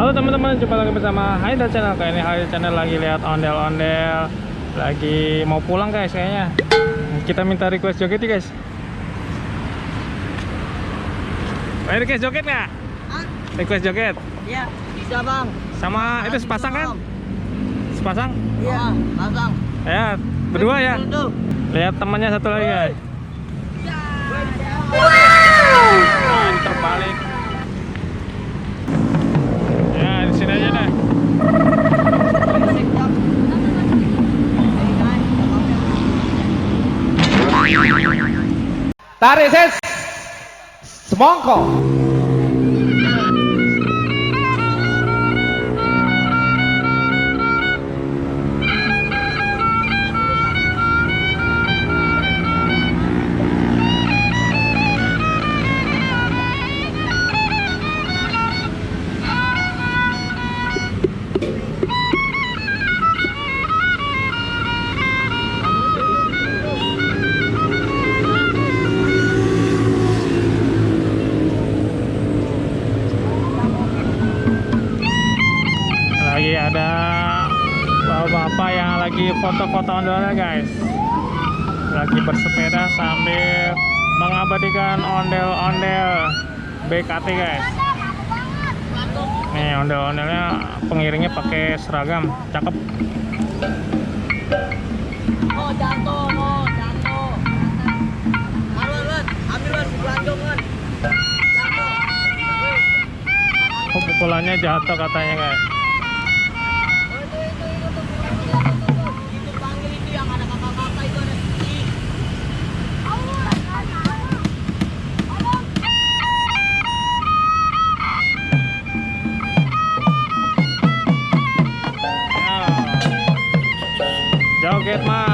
Halo teman-teman, jumpa lagi bersama Haida Channel. Kali ini Haida Channel lagi lihat ondel-ondel, lagi mau pulang guys kayaknya. Kita minta request joget ya guys. Ayo request joget nggak? Request joget? Iya, bisa bang. Sama itu sepasang kan? Sepasang? Iya, pasang. Ya, berdua ya. Lihat temannya satu lagi guys. Wow. Terbalik. Ya, di sini aja deh. Tarik ses semongko. Lagi ada bapak-bapak yang lagi foto-foto ondel-ondel guys, lagi bersepeda sambil mengabadikan ondel-ondel BKT guys. Nih ondel-ondelnya pengiringnya pakai seragam, cakep. Oh jatuh, oh jatuh. Marwan, ambil Wan, gelandong Wan. Jatuh. Oh, pukulannya jatuh katanya guys. Itu panggil itu yang ada kakak-kakak itu ada di. Joget mas.